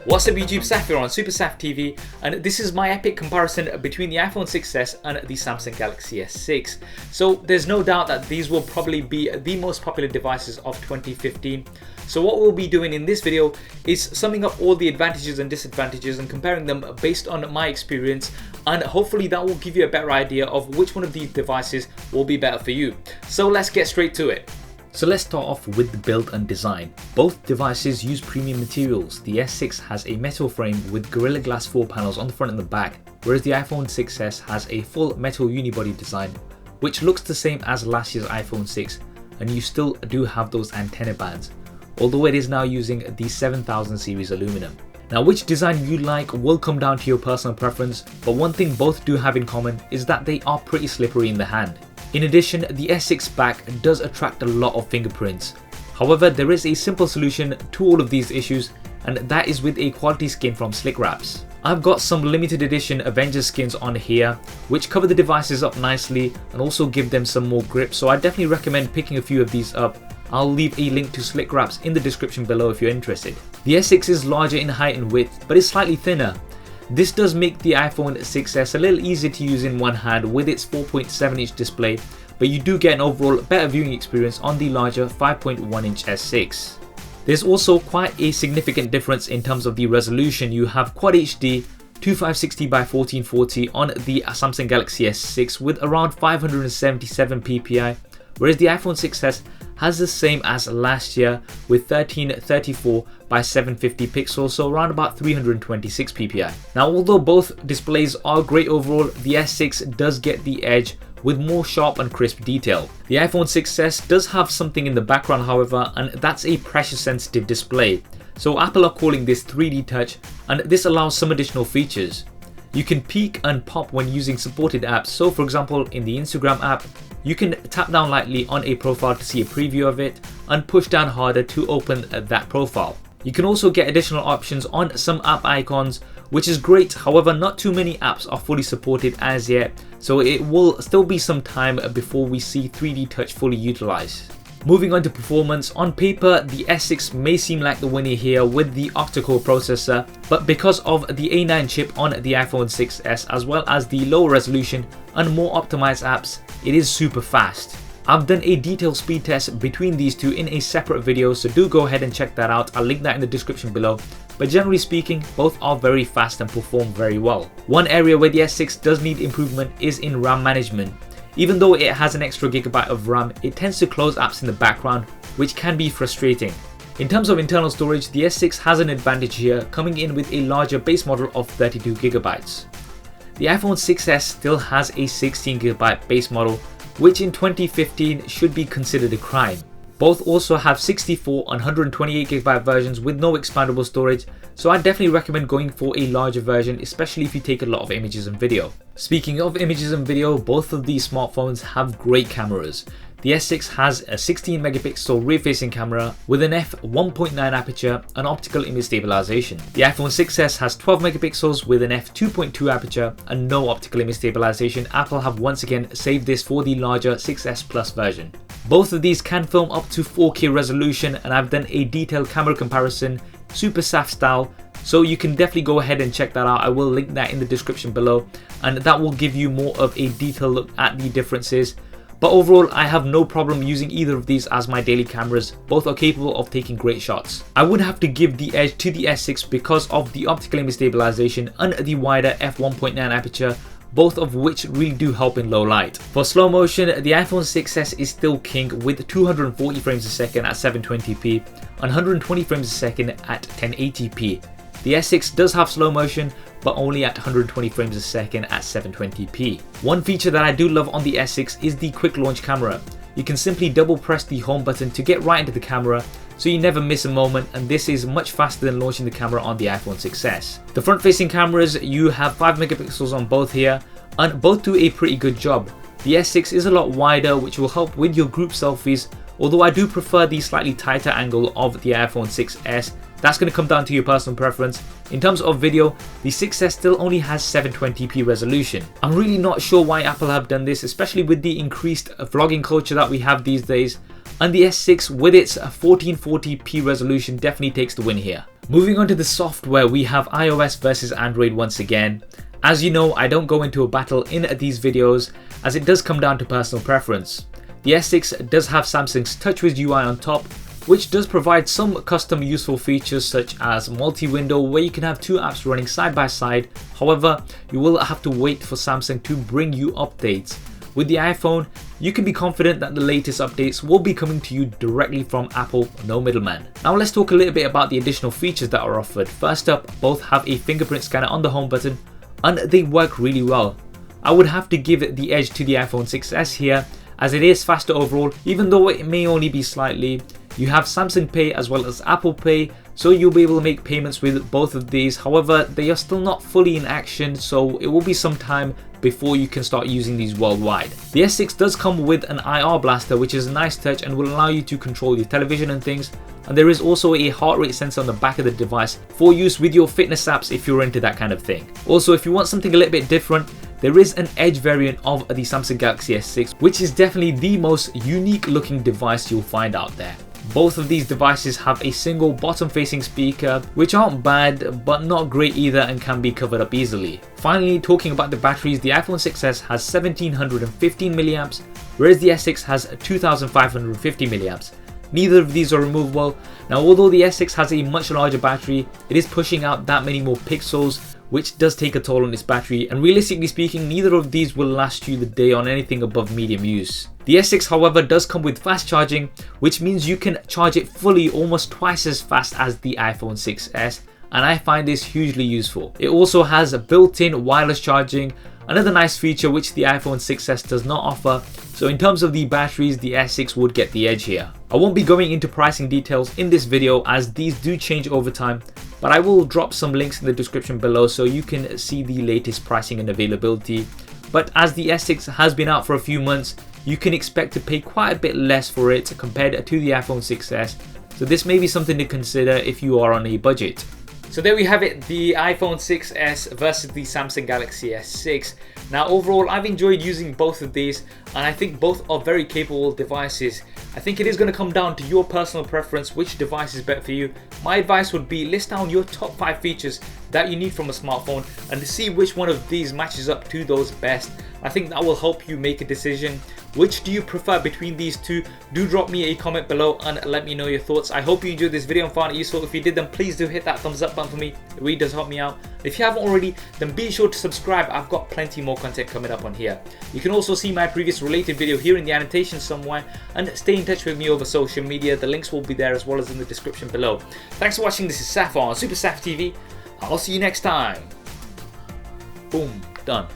What's up YouTube, Saf here on Super Saf TV, and this is my epic comparison between the iPhone 6s and the Samsung Galaxy S6. So there's no doubt that these will probably be the most popular devices of 2015. So what we'll be doing in this video is summing up all the advantages and disadvantages and comparing them based on my experience, and hopefully that will give you a better idea of which one of these devices will be better for you. So let's get straight to it. So let's start off with the build and design. Both devices use premium materials. The S6 has a metal frame with Gorilla Glass 4 panels on the front and the back, whereas the iPhone 6s has a full metal unibody design, which looks the same as last year's iPhone 6, and you still do have those antenna bands, although it is now using the 7000 series aluminum. Now, which design you like will come down to your personal preference, but one thing both do have in common is that they are pretty slippery in the hand. In addition, the S6 back does attract a lot of fingerprints. However, there is a simple solution to all of these issues, and that is with a quality skin from Slick Wraps. I've got some limited edition Avengers skins on here, which cover the devices up nicely and also give them some more grip, so I definitely recommend picking a few of these up. I'll leave a link to Slick Wraps in the description below if you're interested. The S6 is larger in height and width, but is slightly thinner. This does make the iPhone 6s a little easier to use in one hand with its 4.7-inch display, but you do get an overall better viewing experience on the larger 5.1-inch S6. There's also quite a significant difference in terms of the resolution. You have Quad HD 2560 by 1440 on the Samsung Galaxy S6 with around 577 ppi, whereas the iPhone 6s has the same as last year with 1334 by 750 pixels, so around about 326 ppi. Now, although both displays are great overall, the S6 does get the edge with more sharp and crisp detail. The iPhone 6s does have something in the background, however, and that's a pressure sensitive display. So Apple are calling this 3D touch, and this allows some additional features. You can peek and pop when using supported apps. So for example, in the Instagram app, you can tap down lightly on a profile to see a preview of it and push down harder to open that profile. You can also get additional options on some app icons, which is great. However, not too many apps are fully supported as yet, so it will still be some time before we see 3D touch fully utilized. Moving on to performance, on paper the S6 may seem like the winner here with the octa-core processor, but because of the A9 chip on the iPhone 6s as well as the lower resolution and more optimized apps, it is super fast. I've done a detailed speed test between these two in a separate video, so do go ahead and check that out. I'll link that in the description below. But generally speaking, both are very fast and perform very well. One area where the S6 does need improvement is in RAM management. Even though it has an extra gigabyte of RAM, it tends to close apps in the background, which can be frustrating. In terms of internal storage, the S6 has an advantage here, coming in with a larger base model of 32 gigabytes. The iPhone 6s still has a 16GB base model, which in 2015 should be considered a crime. Both also have 64 and 128GB versions with no expandable storage, so I definitely recommend going for a larger version, especially if you take a lot of images and video. Speaking of images and video, both of these smartphones have great cameras. The S6 has a 16 megapixel rear-facing camera with an f1.9 aperture and optical image stabilization. The iPhone 6s has 12 megapixels with an f2.2 aperture and no optical image stabilization. Apple have once again saved this for the larger 6s Plus version. Both of these can film up to 4K resolution, and I've done a detailed camera comparison, Super Saf style, so you can definitely go ahead and check that out. I will link that in the description below, and that will give you more of a detailed look at the differences. But overall, I have no problem using either of these as my daily cameras. Both are capable of taking great shots. I would have to give the edge to the S6 because of the optical image stabilization and the wider f1.9 aperture, both of which really do help in low light. For slow motion, the iPhone 6s is still king with 240 frames a second at 720p and 120 frames a second at 1080p. The S6 does have slow motion, but only at 120 frames a second at 720p. One feature that I do love on the S6 is the quick launch camera. You can simply double press the home button to get right into the camera, so you never miss a moment, and this is much faster than launching the camera on the iPhone 6s. The front facing cameras, you have 5 megapixels on both here, and both do a pretty good job. The S6 is a lot wider, which will help with your group selfies, although I do prefer the slightly tighter angle of the iPhone 6s. That's going to come down to your personal preference. In terms of video, the 6s still only has 720p resolution. I'm really not sure why Apple have done this, especially with the increased vlogging culture that we have these days. And the S6 with its 1440p resolution definitely takes the win here. Moving on to the software, we have iOS versus Android once again. As you know, I don't go into a battle in these videos as it does come down to personal preference. The S6 does have Samsung's TouchWiz UI on top, which does provide some custom useful features such as multi-window where you can have two apps running side by side. However, you will have to wait for Samsung to bring you updates. With the iPhone, you can be confident that the latest updates will be coming to you directly from Apple, no middleman. Now let's talk a little bit about the additional features that are offered. First up, both have a fingerprint scanner on the home button and they work really well. I would have to give the edge to the iPhone 6s here as it is faster overall, even though it may only be slightly. You have Samsung Pay as well as Apple Pay, so you'll be able to make payments with both of these. However, they are still not fully in action, so it will be some time before you can start using these worldwide. The S6 does come with an IR blaster, which is a nice touch and will allow you to control your television and things. And there is also a heart rate sensor on the back of the device for use with your fitness apps if you're into that kind of thing. Also, if you want something a little bit different, there is an Edge variant of the Samsung Galaxy S6, which is definitely the most unique looking device you'll find out there. Both of these devices have a single bottom facing speaker, which aren't bad but not great either and can be covered up easily. Finally, talking about the batteries, the iPhone 6s has 1715 mAh, whereas the S6 has 2550 mAh. Neither of these are removable. Now, although the S6 has a much larger battery, it is pushing out that many more pixels, which does take a toll on its battery, and realistically speaking, neither of these will last you the day on anything above medium use. The S6 however does come with fast charging, which means you can charge it fully almost twice as fast as the iPhone 6s, and I find this hugely useful. It also has a built-in wireless charging, another nice feature which the iPhone 6s does not offer, so in terms of the batteries, the S6 would get the edge here. I won't be going into pricing details in this video as these do change over time, but I will drop some links in the description below so you can see the latest pricing and availability. But as the S6 has been out for a few months, you can expect to pay quite a bit less for it compared to the iPhone 6s, so this may be something to consider if you are on a budget. So there we have it, the iPhone 6s versus the Samsung Galaxy S6. Now overall, I've enjoyed using both of these and I think both are very capable devices. I think it is going to come down to your personal preference, which device is better for you. My advice would be list down your top 5 features that you need from a smartphone and to see which one of these matches up to those best. I think that will help you make a decision. Which do you prefer between these two? Do drop me a comment below and let me know your thoughts. I hope you enjoyed this video and found it useful. If you did, then please do hit that thumbs up button for me. It really does help me out. If you haven't already, then be sure to subscribe. I've got plenty more content coming up on here. You can also see my previous related video here in the annotation somewhere and stay in touch with me over social media. The links will be there as well as in the description below. Thanks for watching. This is Saf on Super Saf TV. I'll see you next time. Boom. Done.